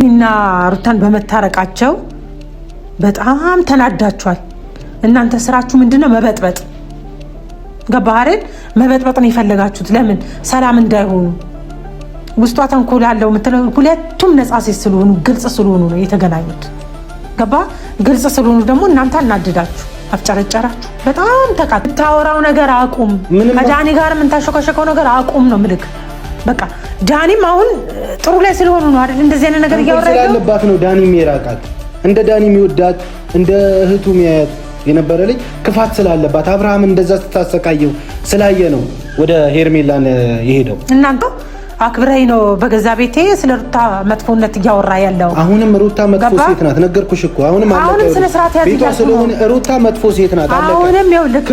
እና ሩታን በመታረቃቸው በጣም ተናዳችኋል። እናንተ ስራችሁ ምንድነው? መበጥበጥ። ገባህ አይደል? መበጥበጥ ነው የፈለጋችሁት። ለምን? ሰላም እንዳይሆኑ። ውስጧ ተንኮል አለው የምትለው ሁለቱም ነፃ ሴት ስለሆኑ ግልጽ ስለሆኑ ነው የተገናኙት። ገባህ? ግልጽ ስለሆኑ ደግሞ እናንተ አናድዳችሁ አፍጨረጨራችሁ። በጣም የምታወራው ነገር አቁም። ከዳኒ ጋር የምታሸከሸከው ነገር አቁም ነው ምልክ። በቃ ዳኒም አሁን ጥሩ ላይ ስለሆኑ ነው አይደል እንደዚህ አይነት ነገር እያወራ ያለባት ነው። ዳኒ የሚራቃት እንደ ዳኒ የሚወዳት እንደ እህቱ የሚያያት የነበረ ልጅ ክፋት ስላለባት አብርሃም እንደዛ ስታሰቃየው ስላየ ነው ወደ ሄርሜላን የሄደው። እናንተ አክብረኝ ነው በገዛ ቤቴ ስለ ሩታ መጥፎነት እያወራ ያለው። አሁንም ሩታ መጥፎ ሴት ናት ነገርኩሽ እኮ። አሁንም ስለ ስርዓት ያዝጋ ስለሆነ ሩታ መጥፎ ሴት ናት። አሁንም ይኸውልህ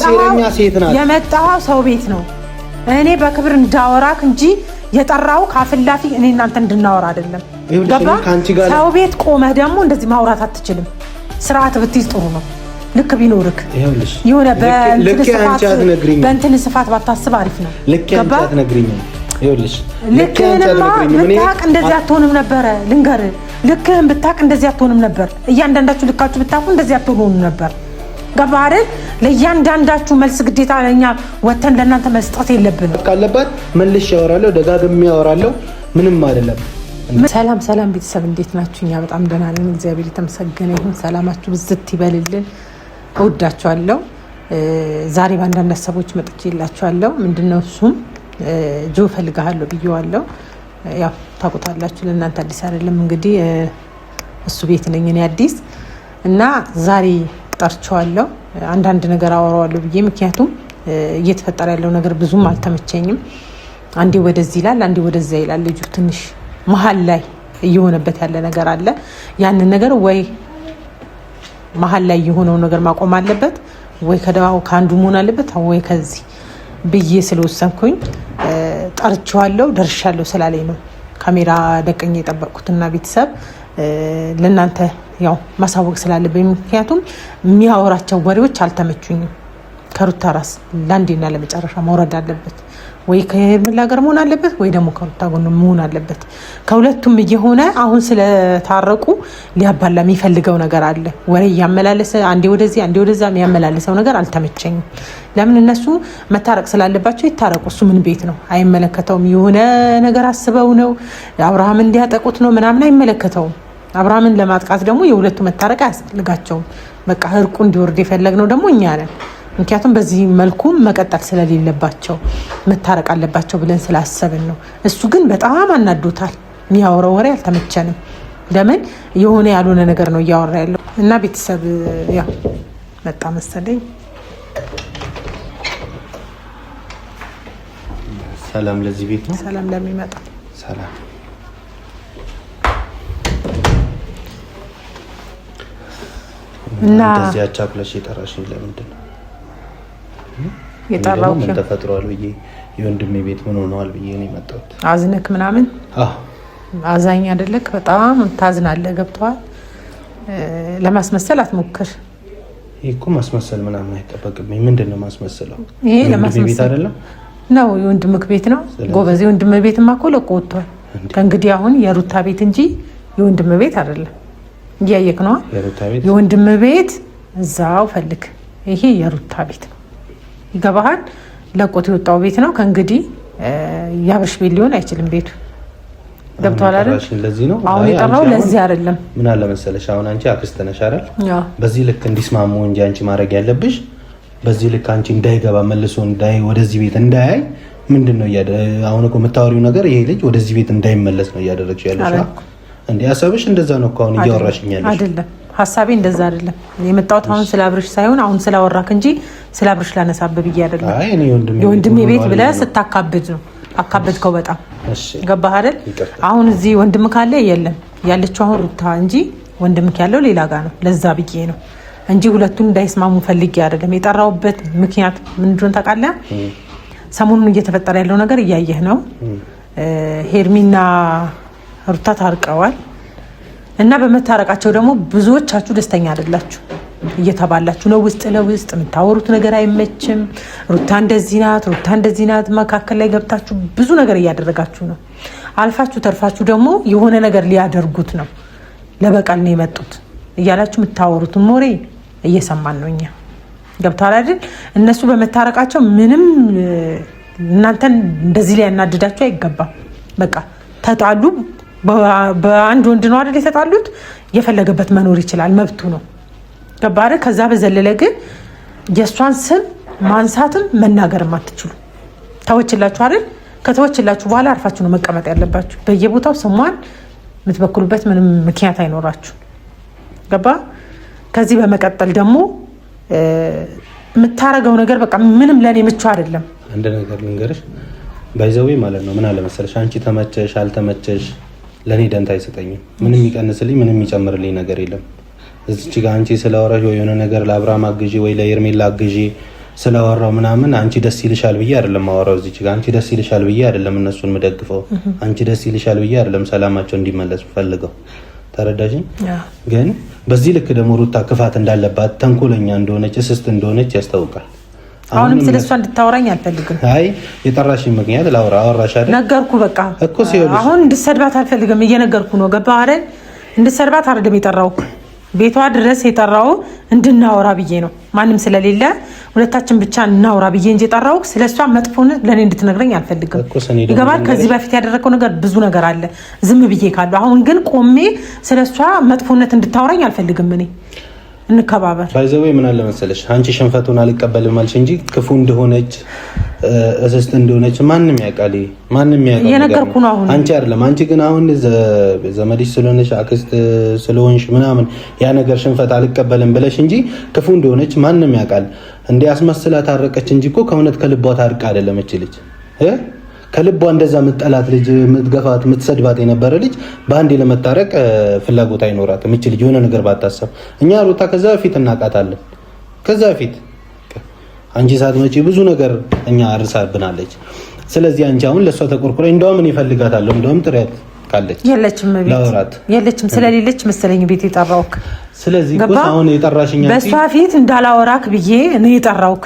ሴረኛ ሴት ናት። የመጣው ሰው ቤት ነው። እኔ በክብር እንዳወራክ እንጂ የጠራው ካፍላፊ እኔ እናንተ እንድናወራ አይደለም። ገባ? ሰው ቤት ቆመህ ደግሞ እንደዚህ ማውራት አትችልም። ስርዓት ብትይዝ ጥሩ ነው። ልክ ቢኖርክ የሆነ በእንትን ስፋት ባታስብ አሪፍ ነው። ገባ? ልክህንማ ብታቅ እንደዚህ አትሆንም ነበረ። ልንገርህ፣ ልክህን ብታቅ እንደዚህ አትሆንም ነበር። እያንዳንዳችሁ ልካችሁ ብታቁ እንደዚህ አትሆኑም ነበር። ገባህ አይደል? ለእያንዳንዳችሁ መልስ ግዴታ ለኛ ወተን ለእናንተ መስጠት የለብንም። ካለባት መልሽ ያወራለሁ፣ ደጋግሜ ያወራለሁ። ምንም አይደለም። ሰላም ሰላም ቤተሰብ እንዴት ናችሁ? እኛ በጣም ደህና ነን፣ እግዚአብሔር የተመሰገነ ይሁን። ሰላማችሁ ብዝት ይበልልን። እወዳችኋለሁ። ዛሬ በአንዳንድ ሀሳቦች መጥቼላችኋለሁ። ምንድነው እሱም ጆ ፈልጋለሁ ብዬዋለሁ። ያው ታውቁታላችሁ፣ ለእናንተ አዲስ አይደለም። እንግዲህ እሱ ቤት ነኝ እኔ አዲስ እና ዛሬ ጠርቼዋለሁ። አንዳንድ ነገር አወራዋለሁ ብዬ ምክንያቱም እየተፈጠረ ያለው ነገር ብዙም አልተመቸኝም። አንዴ ወደዚህ ይላል፣ አንዴ ወደዛ ይላል። ልጁ ትንሽ መሀል ላይ እየሆነበት ያለ ነገር አለ። ያንን ነገር ወይ መሀል ላይ የሆነው ነገር ማቆም አለበት፣ ወይ ከአንዱ መሆን አለበት፣ ወይ ከዚህ ብዬ ስለወሰንኩኝ ጠርቼዋለሁ። ደርሻለሁ ስላለኝ ነው ካሜራ ደቀኝ የጠበቅኩትና ቤተሰብ ለእናንተ ያው ማሳወቅ ስላለብኝ፣ ምክንያቱም የሚያወራቸው ወሬዎች አልተመቹኝም። ከሩታ ራስ ለአንዴና ለመጨረሻ መውረድ አለበት። ወይ ከሄርሜላ ጋር መሆን አለበት፣ ወይ ደግሞ ከሩታ ጎን መሆን አለበት። ከሁለቱም እየሆነ አሁን ስለታረቁ ሊያባላ የሚፈልገው ነገር አለ። ወሬ እያመላለሰ አንዴ ወደዚህ አንዴ ወደዛ የሚያመላለሰው ነገር አልተመቸኝም። ለምን? እነሱ መታረቅ ስላለባቸው ይታረቁ። እሱ ምን ቤት ነው? አይመለከተውም። የሆነ ነገር አስበው ነው አብርሃም እንዲያጠቁት ነው ምናምን፣ አይመለከተውም። አብርሃምን ለማጥቃት ደግሞ የሁለቱ መታረቅ አያስፈልጋቸውም። በቃ እርቁ እንዲወርድ የፈለግነው ደግሞ እኛ ነን። ምክንያቱም በዚህ መልኩ መቀጠል ስለሌለባቸው መታረቅ አለባቸው ብለን ስላሰብን ነው። እሱ ግን በጣም አናዶታል። የሚያወራው ወሬ አልተመቸንም። ለምን? የሆነ ያልሆነ ነገር ነው እያወራ ያለው እና ቤተሰብ ያው መጣ መሰለኝ። ሰላም ለዚህ ቤት ነው። ሰላም ለሚመጣ ሰላም። እና እንደዚህ አቻኩለሽ የጠራሽኝ ለምንድን ነው? የጠራው ምን ተፈጥሯል ብዬ የወንድሜ ቤት ምን ሆነዋል ብዬ ነው የመጣሁት። አዝነክ ምናምን? አዎ አዛኝ አይደለክ? በጣም ታዝናለህ። ገብቶሃል? ለማስመሰል አትሞክር። ይሄ እኮ ማስመሰል ምናምን አይጠበቅብኝ። ምንድን ነው ማስመሰለው? ይሄ ለማስመሰል ቤት አይደለም ነው፣ የወንድምክ ቤት ነው። ጎበዝ፣ የወንድም ቤትማ እኮ ለቆ ወጥቷል። ከእንግዲህ አሁን የሩታ ቤት እንጂ የወንድም ቤት አይደለም። እያየክ ነዋ። የወንድም ቤት እዛው ፈልግ። ይሄ የሩታ ቤት ነው። ይገባሃል? ለቆት የወጣው ቤት ነው። ከእንግዲህ ያብርሽ ቤት ሊሆን አይችልም ቤቱ። ገብቶሃል አይደል? አሁን የጠራው ለዚህ አይደለም። ምን አለ መሰለሽ፣ አሁን አንቺ አክስት ነሽ አይደል? በዚህ ልክ እንዲስማሙ እንጂ አንቺ ማድረግ ያለብሽ በዚህ ልክ አንቺ እንዳይገባ መልሶ ወደዚህ ቤት እንዳያይ ምንድነው አሁን እኮ የምታወሪው ነገር ይሄ ልጅ ወደዚህ ቤት እንዳይመለስ ነው እያደረግሽ ያለሽ። እንዴ ሀሳብሽ እንደዛ ነው እኮ አሁን እያወራሽኝ ያለሽ። አይደለም ሀሳቤ እንደዛ አይደለም። የመጣሁት አሁን ስለ አብርሽ ሳይሆን አሁን ስላወራክ እንጂ ስለ አብርሽ ላነሳብህ ብዬ አይደለም። አይ እኔ የወንድሜ ቤት ብለህ ስታካብድ ነው። አካበድከው በጣም። ገባህ አይደል? አሁን እዚህ ወንድም ካለ የለም ያለችው አሁን ሩታ እንጂ ወንድምክ ያለው ሌላ ጋር ነው። ለዛ ብዬ ነው እንጂ ሁለቱን እንዳይስማሙ ፈልጌ አይደለም። የጠራውበት ምክንያት ምን እንደሆነ ታውቃለህ? ሰሞኑን እየተፈጠረ ያለው ነገር እያየህ ነው። ሄርሚና ሩታ ታርቀዋል እና በመታረቃቸው ደግሞ ብዙዎቻችሁ ደስተኛ አይደላችሁ። እየተባላችሁ ነው። ውስጥ ለውስጥ የምታወሩት ነገር አይመችም። ሩታ እንደዚህ ናት፣ ሩታ እንደዚህ ናት። መካከል ላይ ገብታችሁ ብዙ ነገር እያደረጋችሁ ነው። አልፋችሁ ተርፋችሁ ደግሞ የሆነ ነገር ሊያደርጉት ነው ለበቀል ነው የመጡት እያላችሁ የምታወሩትን ሞሬ እየሰማን ነው እኛ። ገብቷል አይደል? እነሱ በመታረቃቸው ምንም እናንተን እንደዚህ ላይ ያናድዳችሁ አይገባም። በቃ ተጣሉ፣ በአንድ ወንድ ነው አይደል የተጣሉት። የፈለገበት መኖር ይችላል፣ መብቱ ነው። ገባ አይደል? ከዛ በዘለለ ግን የእሷን ስም ማንሳትም መናገርም አትችሉ። ተወችላችሁ አይደል? ከተወችላችሁ በኋላ አርፋችሁ ነው መቀመጥ ያለባችሁ። በየቦታው ስሟን የምትበክሉበት ምንም ምክንያት አይኖራችሁ። ገባ? ከዚህ በመቀጠል ደግሞ የምታረገው ነገር በቃ ምንም ለኔ ምቹ አይደለም። አንድ ነገር ልንገርሽ ባይዘዌ ማለት ነው። ምን አለ መሰለሽ፣ አንቺ ተመቸሽ አልተመቸሽ ለኔ ደንታ አይሰጠኝም። ምንም ይቀንስልኝ ምንም ይጨምርልኝ ነገር የለም። እዚች ጋር አንቺ ስለወራሽ ወይ የሆነ ነገር ለአብርሃም አግዢ ወይ ለኤርሜላ አግዢ ስለወራው ምናምን አንቺ ደስ ይልሻል ብዬ አይደለም ማወራው። እዚች ጋር አንቺ ደስ ይልሻል ብዬ አይደለም እነሱን ምደግፈው። አንቺ ደስ ይልሻል ብዬ አይደለም ሰላማቸው እንዲመለስ ፈልገው። ተረዳሽኝ? ግን በዚህ ልክ ደግሞ ሩታ ክፋት እንዳለባት ተንኮለኛ እንደሆነች እስስት እንደሆነች ያስታውቃል። አሁንም ስለሷ እንድታወራኝ አልፈልግም። አይ የጠራሽኝ ምክንያት ላውራ አወራሽ አይደል? ነገርኩ በቃ እኮ ሲሆን አሁን እንድትሰድባት አልፈልግም። እየነገርኩ ነው። ገባህ አይደል? እንድትሰድባት አይደለም የጠራው ቤቷ ድረስ የጠራው እንድናወራ ብዬ ነው። ማንም ስለሌለ ሁለታችን ብቻ እናወራ ብዬ እንጂ የጠራው ስለሷ መጥፎነት ለኔ እንድትነግረኝ አልፈልግም። ይገባል? ከዚህ በፊት ያደረከው ነገር ብዙ ነገር አለ ዝም ብዬ ካሉ። አሁን ግን ቆሜ ስለሷ መጥፎነት እንድታወራኝ አልፈልግም። እኔ እንከባበር። ባይዘው ምን አለ መሰለሽ፣ አንቺ ሽንፈቱን አልቀበልም አልሽ እንጂ ክፉ እንደሆነች እስስት እንደሆነች ማንም ያውቃል። ማንም ያውቃል። የነገርኩ ነው አሁን አንቺ አይደለም። አንቺ ግን አሁን ዘመድሽ ስለሆነች አክስት ስለሆንሽ ምናምን ያ ነገር ሽንፈት አልቀበልም ብለሽ እንጂ ክፉ እንደሆነች ማንም ያውቃል። እንደ አስመስላ ታረቀች እንጂ እኮ ከእውነት ከልቧ ታርቃ አይደለም እቺ ልጅ ከልቧ እንደዛ ምትጠላት ልጅ ምትገፋት ምትሰድባት የነበረ ልጅ በአንዴ ለመታረቅ ፍላጎት አይኖራትም። እቺ ልጅ የሆነ ነገር ባታሰብ እኛ ሩታ ከዛ በፊት እናቃታለን። ከዛ በፊት አንቺ ሳትመጪ ብዙ ነገር እኛ አርሳብናለች። ስለዚህ አንቺ አሁን ለሷ ተቆርቆረ እንደውም እኔ እፈልጋታለሁ እንደውም ጥረት ካለች የለችም ቤት የለችም ስለሌለች መሰለኝ ቤት የጠራውክ። ስለዚህ አሁን የጠራሽኛ በሷ ፊት እንዳላወራክ ብዬ ነው የጠራውክ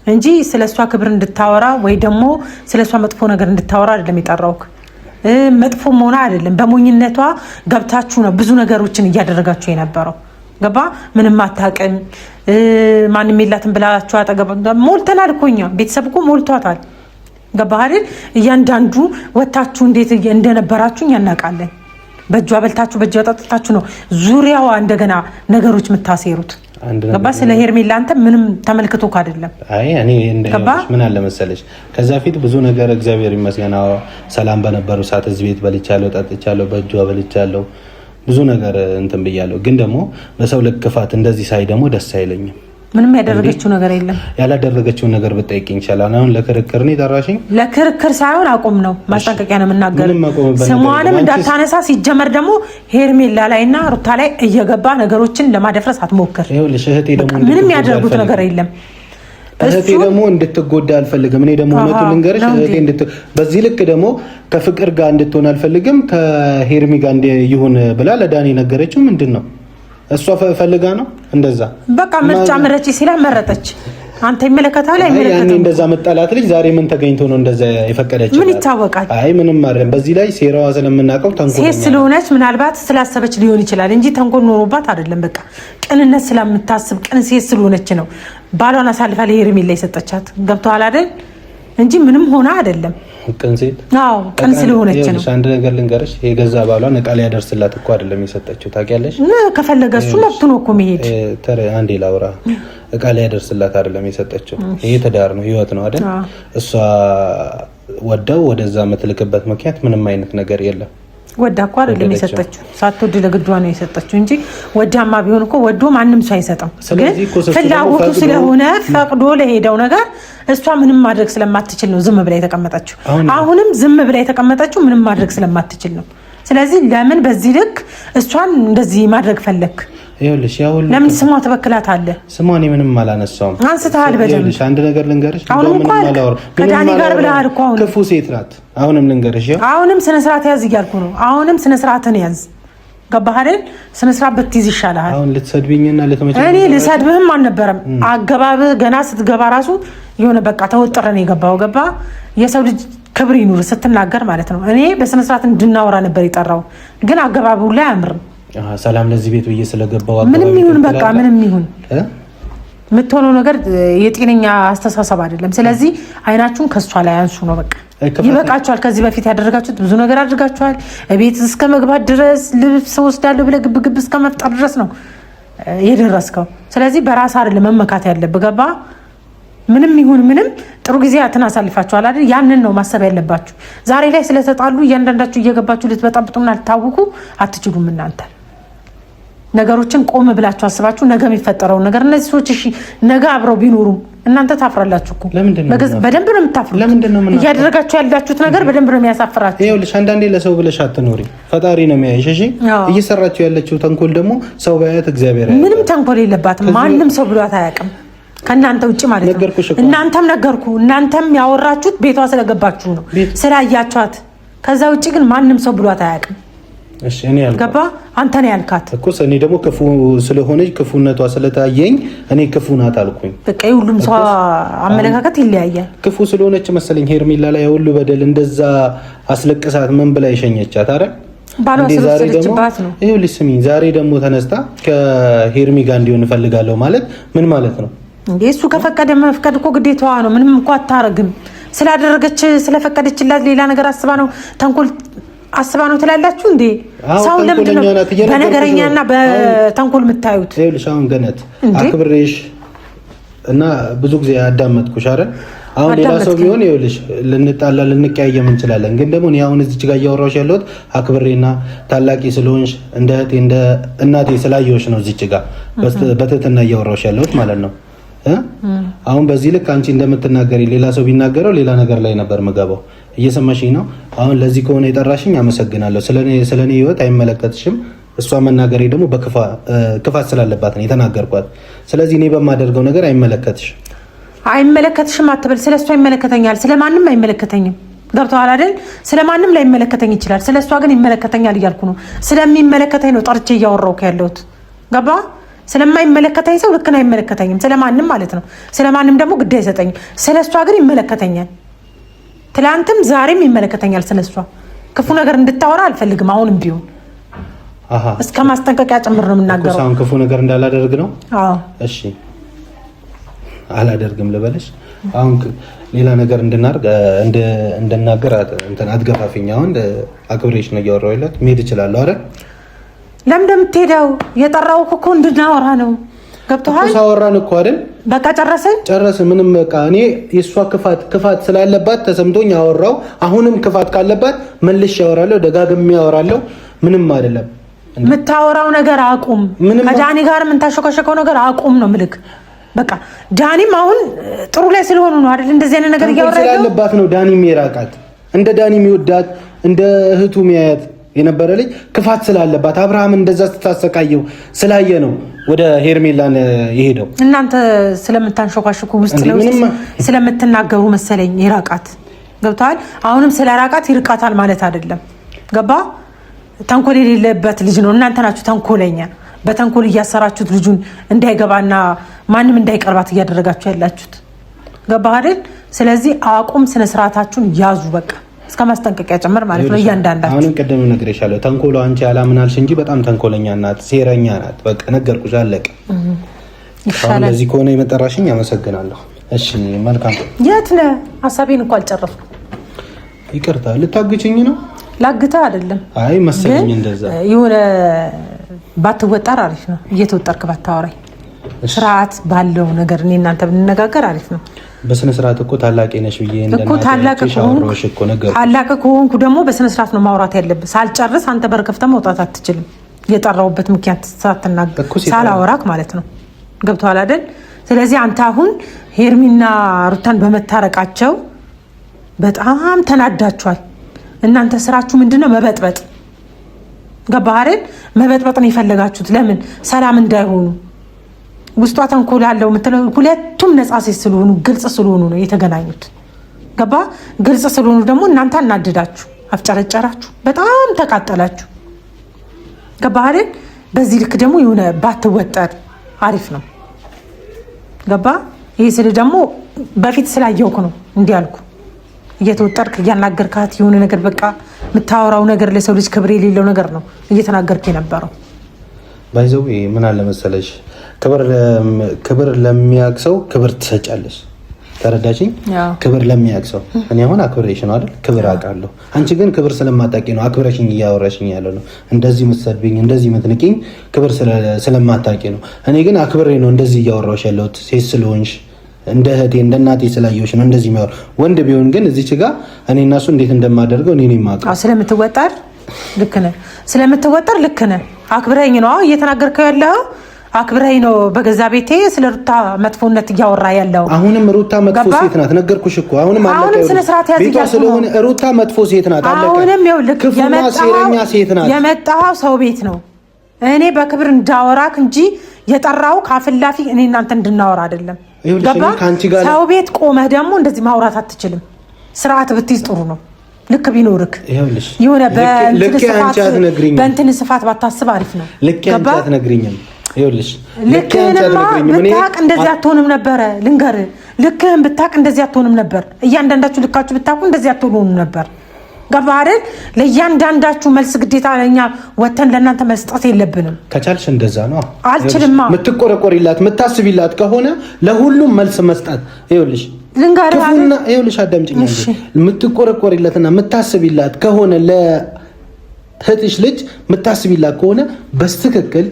እንጂ ስለሷ ክብር እንድታወራ ወይ ደግሞ ስለሷ መጥፎ ነገር እንድታወራ አይደለም የጠራውክ። መጥፎ መሆን አይደለም በሞኝነቷ ገብታችሁ ነው ብዙ ነገሮችን እያደረጋችሁ የነበረው። ገባ? ምንም አታውቅም ማንም የላትም ብላችሁ አጠገብ ሞልተናል እኮ እኛ ቤተሰብ እኮ ሞልቷታል። ገባ አይደል? እያንዳንዱ ወታችሁ እንዴት እንደነበራችሁ እኛ እናውቃለን። በእጇ በልታችሁ በእጇ ጠጥታችሁ ነው ዙሪያዋ እንደገና ነገሮች የምታሴሩት። ገባ? ስለ ሄርሜላ አንተ ምንም ተመልክቶክ አይደለም። አይ እኔ ምን አለ መሰለሽ ከዛ ፊት ብዙ ነገር እግዚአብሔር ይመስገን ሰላም በነበሩ ሰዓት እዚህ ቤት በልቻለሁ፣ ጠጥቻለሁ፣ በእጇ በልቻለሁ፣ ብዙ ነገር እንትን ብያለሁ። ግን ደግሞ በሰው ልክ ክፋት እንደዚህ ሳይ ደግሞ ደስ አይለኝም። ምንም ያደረገችው ነገር የለም። ያላደረገችውን ነገር ብትጠይቂኝ ይችላል። አሁን ለክርክር ነው የጠራሽኝ? ለክርክር ሳይሆን አቁም ነው ማስጠንቀቂያ ነው የምናገረው። ስሟንም እንዳታነሳ። ሲጀመር ደግሞ ሄርሜላ ላይና ሩታ ላይ እየገባ ነገሮችን ለማደፍረስ አትሞክር። ይኸውልሽ እህቴ ደግሞ ምንም ያደርጉት ነገር የለም። እህቴ ደግሞ እንድትጎዳ አልፈልግም። እኔ ደግሞ እውነቱን ልንገርሽ እህቴ በዚህ ልክ ደግሞ ከፍቅር ጋር እንድትሆን አልፈልግም። ከሄርሚ ጋር ይሁን ብላ ለዳኒ ነገረችው። ምንድን ነው እሷ ፈልጋ ነው እንደዛ። በቃ ምርጫ ምረጪ ሲላ መረጠች። አንተ ይመለከታል አይመለከታም? ያኔ እንደዛ መጣላት ልጅ ዛሬ ምን ተገኝቶ ነው እንደዛ የፈቀደችው? ምን ይታወቃል? አይ ምንም አይደለም። በዚህ ላይ ሴራዋ ስለምናውቀው ተንኮል ሴት ስለሆነች ምናልባት ስላሰበች ሊሆን ይችላል እንጂ ተንኮል ኖሮባት አይደለም። በቃ ቅንነት ስለምታስብ ቅን ሴት ስለሆነች ነው ባሏን አሳልፋ ለሄርሜላ የሰጠቻት። ገብቶሃል አይደል? እንጂ ምንም ሆነ አይደለም። ቅን ሴት ቅን ስለሆነች ነው። አንድ ነገር ልንገርሽ፣ የገዛ ባሏን እቃ ሊያደርስላት እኮ አይደለም የሰጠችው። ታውቂያለሽ? ከፈለገ እሱ መብቱ ነው እኮ መሄድ። አንዴ ላውራ። እቃ ሊያደርስላት አይደለም የሰጠችው። ይሄ ትዳር ነው፣ ህይወት ነው አይደል? እሷ ወዳው ወደዛ የምትልክበት ምክንያት ምንም አይነት ነገር የለም። ወዳ እኮ አይደለም የሰጠችው፣ ሳትወድ ለግዷ ነው የሰጠችው እንጂ ወዳማ ቢሆን እኮ ወዶ ማንም ሰው አይሰጠም። ግን ፍላጎቱ ስለሆነ ፈቅዶ ለሄደው ነገር እሷ ምንም ማድረግ ስለማትችል ነው ዝም ብላ የተቀመጠችው። አሁንም ዝም ብላ የተቀመጠችው ምንም ማድረግ ስለማትችል ነው። ስለዚህ ለምን በዚህ ልክ እሷን እንደዚህ ማድረግ ፈለክ? ይኸውልሽ ለምን ስሟ ተበክላት አለ? ስሟን ምንም አላነሳውም። አንስተሃል በደንብ። ይኸውልሽ አንድ ነገር ልንገርሽ፣ ከዳኒ ጋር ብለሃል እኮ አሁን ክፉ ሴት ናት። አሁንም ልንገርሽ፣ አሁንም ስነ ስርዓት ያዝ እያልኩ ነው። አሁንም ስነ ስርዓትን ያዝ። ገባህ አይደል? ስነ ስርዓት ብትይዝ ይሻልሃል። አሁን ልትሰድብኝና ልትመጪ እኔ ልሰድብህም አልነበረም። አገባብህ ገና ስትገባ ራሱ የሆነ በቃ ተወጥረን የገባው ገባ። የሰው ልጅ ክብር ይኑር ስትናገር ማለት ነው። እኔ በስነ ስርዓት እንድናወራ ነበር የጠራው፣ ግን አገባቡ ላይ አያምርም። ሰላም ለዚህ ቤት ብዬ ስለገባው ምንም ይሁን በቃ ምንም ይሁን የምትሆነው ነገር የጤነኛ አስተሳሰብ አይደለም። ስለዚህ አይናችሁን ከሷ ላይ አንሱ ነው በቃ ይበቃችኋል። ከዚህ በፊት ያደረጋችሁት ብዙ ነገር አድርጋችኋል። ቤት እስከ መግባት ድረስ ልብስ ወስዳለሁ ብለህ ግብግብ እስከ መፍጠር ድረስ ነው የደረስከው። ስለዚህ በራስ አይደለም መመካት ያለብህ ገባ። ምንም ይሁን ምንም ጥሩ ጊዜያትን አሳልፋችኋል አይደል? ያንን ነው ማሰብ ያለባችሁ። ዛሬ ላይ ስለተጣሉ እያንዳንዳችሁ እየገባችሁ ልትበጣብጡና ልታውቁ አትችሉም። እናንተ ነገሮችን ቆም ብላችሁ አስባችሁ ነገ የሚፈጠረውን ነገር እነዚህ ሰዎች እሺ ነገ አብረው ቢኖሩም እናንተ ታፍራላችሁ እኮ። በደንብ ነው የምታፍሩት። እያደረጋችሁ ያላችሁት ነገር በደንብ ነው የሚያሳፍራችሁ። ይኸውልሽ አንዳንዴ ለሰው ብለሽ አትኖሪ፣ ፈጣሪ ነው የሚያይሽ። እሺ እየሰራችሁ ያለችው ተንኮል ደግሞ ሰው ባያት እግዚአብሔር ያያል። ምንም ተንኮል የለባትም። ማንም ሰው ብሏት አያውቅም ከእናንተ ውጭ ማለት ነው። እናንተም ነገርኩ፣ እናንተም ያወራችሁት ቤቷ ስለገባችሁ ነው ስላያችኋት። ከዛ ውጭ ግን ማንም ሰው ብሏት አያውቅም። እሺ እኔ ያልኩት ገባ አንተ ነው ያልካት እኮ። እኔ ደግሞ ክፉ ስለሆነች ክፉነቷ ስለታየኝ እኔ ክፉ ናት አልኩኝ። በቃ ሁሉም ሰው አመለካከት ይለያያል። ክፉ ስለሆነች መሰለኝ ሄርሜላ ላይ ሁሉ በደል እንደዛ አስለቅሳት ምን ብላ የሸኘቻት አይደል? ዛሬ ደግሞ ተነስታ ከሄርሚ ጋር እንዲሆን እፈልጋለሁ ማለት ምን ማለት ነው? እንዴ እሱ ከፈቀደ መፍቀድ እኮ ግዴታዋ ነው። ምንም እንኳን አታረግም። ስላደረገች ስለፈቀደችላት ሌላ ነገር አስባ ነው ተንኮል አስባ ነው ትላላችሁ እንዴ? ሰው ለምንድን ነው በነገረኛና በተንኮል የምታዩት? ይኸውልሽ አሁን ገነት አክብሬሽ እና ብዙ ጊዜ አዳመጥኩሽ አይደል? አሁን ሌላ ሰው ቢሆን ይኸውልሽ ልንጣላ ልንቀያየም እንችላለን። ግን ደግሞ እኔ አሁን እዚች ጋር እያወራሁሽ ያለሁት አክብሬና ታላቂ ስለሆንሽ እንደ እህቴ እንደ እናቴ ስላየሁሽ ነው። እዚች ጋር በትህትና እያወራሁሽ ያለሁት ማለት ነው። አሁን በዚህ ልክ አንቺ እንደምትናገሪ ሌላ ሰው ቢናገረው ሌላ ነገር ላይ ነበር ምገባው። እየሰማሽኝ ነው? አሁን ለዚህ ከሆነ የጠራሽኝ አመሰግናለሁ። ስለኔ ህይወት አይመለከትሽም። እሷ መናገሬ ደግሞ ክፋት ስላለባት ነው የተናገርኳት። ስለዚህ እኔ በማደርገው ነገር አይመለከትሽም አትበል። ስለሷ ይመለከተኛል፣ ስለማንም አይመለከተኝም። ገብቶሃል አይደል? ስለማንም ላይ ይመለከተኝ ይችላል፣ ስለሷ ግን ይመለከተኛል እያልኩ ነው። ስለሚመለከተኝ ነው ጠርቼ እያወራሁት ያለሁት። ገባ? ስለማይመለከተኝ ሰው ልክ ነው አይመለከተኝም፣ ስለማንም ማለት ነው። ስለማንም ደግሞ ግድ አይሰጠኝም። ስለሷ ግን ይመለከተኛል። ትላንትም ዛሬም ይመለከተኛል። ስለሷ ክፉ ነገር እንድታወራ አልፈልግም። አሁንም ቢሆን እስከ ማስጠንቀቂያ ጭምር ነው የምናገረው። አሁን ክፉ ነገር እንዳላደርግ ነው። እሺ አላደርግም ልበልሽ። አሁን ሌላ ነገር እንድናገር አትገፋፊኝ። አሁን አክብሬሽ ነው እያወራሁ ያለሁት። መሄድ እችላለሁ አይደል? ለምን እንደምትሄደው የጠራው እኮ እንድናወራ ነው። ገብቶሃል? ሳወራን እኮ አይደል? በቃ ጨረስን። ምንም በቃ እኔ የእሷ ክፋት ስላለባት ተሰምቶኝ አወራው። አሁንም ክፋት ካለባት መልሼ አወራለሁ፣ ደጋግሜ አወራለሁ። ምንም አይደለም። የምታወራው ነገር አቁም። ከዳኒ ጋር የምታሸከሸከው ነገር አቁም ነው ምልክ። በቃ ዳኒም አሁን ጥሩ ላይ ስለሆኑ ነው አይደል እንደዚህ አይነት ነገር እያወራ ስላለባት ነው ዳኒም የራቃት። እንደ ዳኒ የሚወዳት እንደ እህቱ የሚያያት የነበረ ልጅ ክፋት ስላለባት አብርሃም እንደዛ ስታሰቃየው ስላየ ነው ወደ ሄርሜላን የሄደው። እናንተ ስለምታንሾካሽኩ ውስጥ ስለምትናገሩ መሰለኝ የራቃት። ገብቷል? አሁንም ስለራቃት ይርቃታል ማለት አይደለም። ገባ? ተንኮል የሌለበት ልጅ ነው። እናንተ ናችሁ ተንኮለኛ። በተንኮል እያሰራችሁት ልጁን እንዳይገባና ማንም እንዳይቀርባት እያደረጋችሁ ያላችሁት። ገባ አይደል? ስለዚህ አቁም፣ ስነ ስርዓታችሁን ያዙ። በቃ እስከ ማስጠንቀቂያ ጭምር ማለት ነው እያንዳንዳችሁ። አሁንም ቅድም ነግሬሻለሁ፣ ተንኮሏ አንቺ ያላምናልሽ እንጂ በጣም ተንኮለኛ ናት፣ ሴረኛ ናት። በቃ ነገርኩሽ፣ አለቀ። አሁን ለዚህ ከሆነ የመጠራሽኝ አመሰግናለሁ። እሺ መልካም። የት ነህ? ሀሳቤን እኮ አልጨረስኩም። ይቅርታ፣ ልታግችኝ ነው? ላግታ አይደለም። አይ መሰለኝ እንደዛ። የሆነ ባትወጣር አሪፍ ነው። እየተወጠርክ ባታወራኝ ስርዓት ባለው ነገር እኔ እናንተ ብንነጋገር አሪፍ ነው። በስነ ስርዓት እኮ ታላቅ ነሽ ብዬ እኮ ታላቅ ከሆንኩ ደግሞ በስነ ስርዓት ነው ማውራት ያለብህ። ሳልጨርስ አንተ በር ከፍተህ መውጣት አትችልም። የጠራሁበት ምክንያት ሳትናገር ሳላወራክ ማለት ነው። ገብቶሃል አይደል? ስለዚህ አንተ አሁን ሄርሚና ሩታን በመታረቃቸው በጣም ተናዳችኋል። እናንተ ስራችሁ ምንድነው? መበጥበጥ። ገባህ አይደል? መበጥበጥን የፈለጋችሁት ለምን? ሰላም እንዳይሆኑ ውስጧ ተንኮል አለው የምትለው ሁለቱም ነፃ ሴት ስለሆኑ ግልጽ ስለሆኑ ነው የተገናኙት። ገባ? ግልጽ ስለሆኑ ደግሞ እናንተ አናደዳችሁ፣ አፍጨረጨራችሁ፣ በጣም ተቃጠላችሁ። ገባህ አይደል? በዚህ ልክ ደግሞ የሆነ ባትወጠር አሪፍ ነው። ገባ? ይሄ ስል ደግሞ በፊት ስላየውኩ ነው እንዲህ አልኩ። እየተወጠርክ እያናገርካት የሆነ ነገር በቃ የምታወራው ነገር ለሰው ልጅ ክብር የሌለው ነገር ነው እየተናገርክ የነበረው። ባይዘው ምን አለ መሰለሽ ክብር ለሚያክሰው ክብር ትሰጫለሽ። ተረዳሽኝ? ክብር ለሚያክሰው እኔ አሁን አክብሬሽ ነው አይደል? ክብር አውቃለሁ። አንቺ ግን ክብር ስለማታውቂ ነው አክብረሽኝ እያወራሽኝ ያለው ነው። እንደዚህ የምትሰድብኝ እንደዚህ የምትንቂኝ ክብር ስለማታውቂ ነው። እኔ ግን አክብሬ ነው እንደዚህ እያወራሽ ያለሁት። ሴት ስለሆንሽ እንደ እህቴ እንደ እናቴ ስላየሁሽ ነው እንደዚህ የሚያወራ። ወንድ ቢሆን ግን እዚች ጋር እኔ እና እሱ እንዴት እንደማደርገው እኔ ነኝ የማውቀው። ስለምትወጠር ልክ ነህ፣ ስለምትወጠር ልክ ነህ። አክብረኝ ነው እየተናገርከው ያለው። አክብረኝ ነው በገዛ ቤቴ ስለ ሩታ መጥፎነት እያወራ ያለው። አሁንም ሩታ መጥፎ ሴት ናት፣ ነገርኩሽ እኮ። አሁንም ስለ ስርዓት ቤቷ ስለሆነ ሩታ መጥፎ ሴት ናት። አሁንም ክፉና ሴረኛ ሴት ናት። የመጣው ሰው ቤት ነው። እኔ በክብር እንዳወራክ እንጂ የጠራው ካፍላፊ እኔ እናንተ እንድናወራ አይደለም። ሰው ቤት ቆመህ ደግሞ እንደዚህ ማውራት አትችልም። ስርዓት ብትይዝ ጥሩ ነው። ልክ ቢኖርክ የሆነ በእንትን ስፋት ባታስብ አሪፍ ነው። ልክ አንቺ አትነግሪኝም። ልክህንማ ብታቅ እንደዚህ አትሆንም ነበረ። ልንገርህ፣ ልክህን ብታቅ እንደዚህ አትሆንም ነበር። እያንዳንዳችሁ ልካችሁ ብታቁ እንደዚህ አትሆኑም ነበር። ገባህ አይደል? ለእያንዳንዳችሁ መልስ ግዴታ ለኛ ወተን ለእናንተ መስጠት የለብንም። ከቻልሽ እንደዛ ነው። አልችልማ። የምትቆረቆሪላት የምታስቢላት ከሆነ ለሁሉም መልስ መስጠት ይኸውልሽ ይኸውልሽ አዳምጪኝ። የምትቆረቆሪላትና የምታስቢላት ከሆነ ለእህትሽ ልጅ የምታስቢላት ከሆነ በትክክል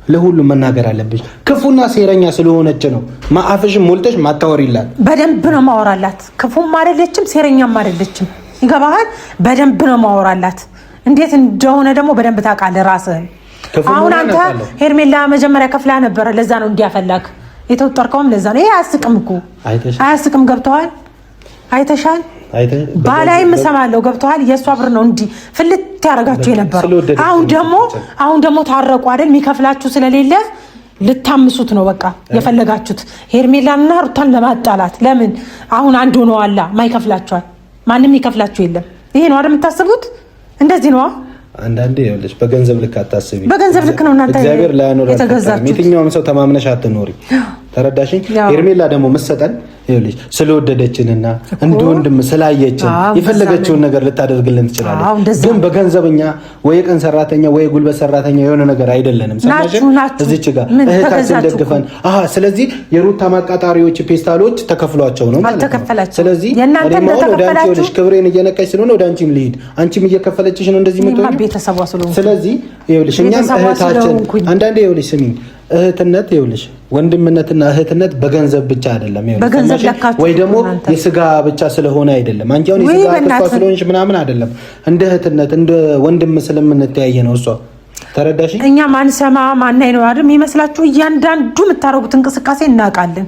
ለሁሉም መናገር አለብሽ። ክፉና ሴረኛ ስለሆነች ነው ማአፍሽም ሞልተሽ ማታወሪላት። በደንብ ነው ማወራላት። ክፉም አይደለችም ሴረኛም አይደለችም። ይገባሃል? በደንብ ነው ማወራላት። እንዴት እንደሆነ ደግሞ በደንብ ታውቃለህ ራስህን። አሁን አንተ ሄርሜላ መጀመሪያ ከፍላ ነበረ። ለዛ ነው እንዲያፈላክ የተወጠርከውም ለዛ ነው። ይሄ አያስቅም እኮ አያስቅም። ገብተዋል? አይተሻል? ባላይም እሰማለሁ። ገብተዋል? የእሷ ብር ነው እንዲህ ፍልት ያደርጋችሁ የነበረው። አሁን ደግሞ ታረቁ አይደል? የሚከፍላችሁ ስለሌለ ልታምሱት ነው በቃ የፈለጋችሁት፣ ሄርሜላና ሩታን ለማጣላት። ለምን አሁን አንድ ሆነዋላ። ማይከፍላችኋል፣ ማንም ይከፍላችሁ የለም። ይሄ ነው አይደል የምታስቡት? እንደዚህ ነው። አንዳንዴ ይኸውልሽ በገንዘብ ልክ አታስቢ። በገንዘብ ልክ ነው እናንተ እግዚአብሔር የተገዛችሁት። የትኛውም ሰው ተማምነሽ አትኖሪ። ተረዳሽኝ? ሄርሜላ ደግሞ መሰጠን ይኸውልሽ ስለወደደችንና እንደ ወንድም ስላየችን የፈለገችውን ነገር ልታደርግልን ትችላለች። ግን በገንዘብኛ ወይ የቀን ሰራተኛ ወይ ጉልበት ሰራተኛ የሆነ ነገር አይደለንም። ሰማሽን? እዚች ጋር እህታችን ደግፈን ስለዚህ የሩታ ማቃጣሪዎች ፔስታሎች ተከፍሏቸው ነው ማለት ነው። ስለዚህ እኔ ማለት ወደ አንቺ ይኸውልሽ ክብሬን እየነካሽ ስለሆነ ወደ አንቺም ልሂድ። አንቺም እየከፈለችሽ ነው እንደዚህ የምትሆኚው። ስለዚህ ይኸውልሽ እኛም እህታችን አንዳንዴ ይኸውልሽ ስሚኝ እህትነት ይኸውልሽ ወንድምነትና እህትነት በገንዘብ ብቻ አይደለም። ወይ ደግሞ የስጋ ብቻ ስለሆነ አይደለም። አንቺ አሁን የስጋ ተስፋ ስለሆንሽ ምናምን አይደለም። እንደ እህትነት እንደ ወንድም ስለምንተያየ ነው እሷ። ተረዳሽ? እኛ ማንሰማ ማናይ ነው አይደል የሚመስላችሁ? እያንዳንዱ የምታረጉት እንቅስቃሴ እናውቃለን።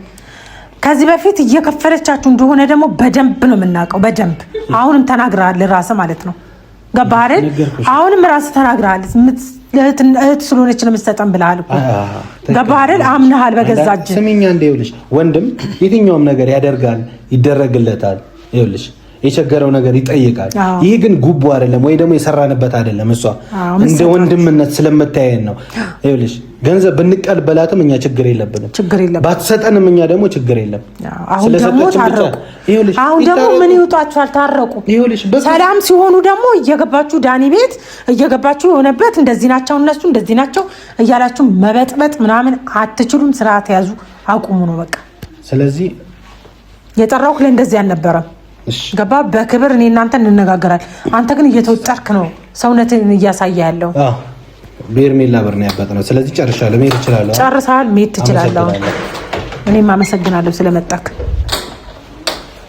ከዚህ በፊት እየከፈለቻችሁ እንደሆነ ደግሞ በደንብ ነው የምናውቀው። በደንብ አሁንም ተናግረሃል ራስህ ማለት ነው። ገባህ አይደል? አሁንም ራስህ ተናግረሃል። እህት ስለሆነች ነው የምትሰጠን ብለሃል እኮ። ገባህ አይደል? አምነሃል በገዛ እጅ። ስሚኛ እንደ ይኸውልሽ ወንድም የትኛውም ነገር ያደርጋል፣ ይደረግለታል። ይኸውልሽ የቸገረው ነገር ይጠይቃል። ይህ ግን ጉቦ አይደለም ወይ ደግሞ የሰራንበት አይደለም። እሷ እንደ ወንድምነት ስለምታየን ነው። ይኸውልሽ ገንዘብ ብንቀበላትም እኛ ችግር የለብንም። ባትሰጠንም እኛ ደግሞ ችግር የለም። አሁን ደግሞ ታረቁ። አሁን ደግሞ ምን ይውጣችኋል? ታረቁ። ሰላም ሲሆኑ ደግሞ እየገባችሁ ዳኒ ቤት እየገባችሁ የሆነበት እንደዚህ ናቸው እነሱ እንደዚህ ናቸው እያላችሁ መበጥበጥ ምናምን አትችሉም። ስርዓት ያዙ፣ አቁሙ ነው በቃ። ስለዚህ የጠራሁህ ለእንደዚህ አልነበረም። ገባ? በክብር እኔ እናንተ እንነጋገራል። አንተ ግን እየተወጠርክ ነው ሰውነትን እያሳየ ያለው። በሄርሜላ ብር ነው ያበጥነው። ስለዚህ ጨርሻለሁ፣ መሄድ እችላለሁ። ጨርሰሃል፣ መሄድ ትችላለህ። እኔም አመሰግናለሁ ስለመጣክ።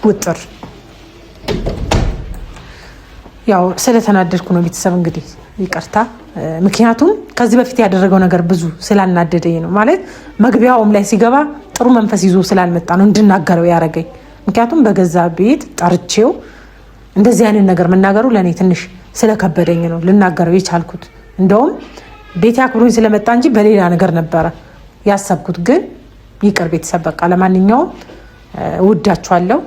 ውጥር ያው ስለተናደድኩ ነው ቤተሰብ፣ እንግዲህ ይቅርታ። ምክንያቱም ከዚህ በፊት ያደረገው ነገር ብዙ ስላናደደኝ ነው። ማለት መግቢያውም ላይ ሲገባ ጥሩ መንፈስ ይዞ ስላልመጣ ነው እንድናገረው ያደረገኝ። ምክንያቱም በገዛ ቤት ጠርቼው እንደዚህ አይነት ነገር መናገሩ ለእኔ ትንሽ ስለከበደኝ ነው ልናገረው የቻልኩት። እንደውም ቤት አክብሮኝ ስለመጣ እንጂ በሌላ ነገር ነበረ ያሰብኩት። ግን ይቅር ቤተሰብ፣ በቃ ለማንኛውም እወዳችኋለሁ።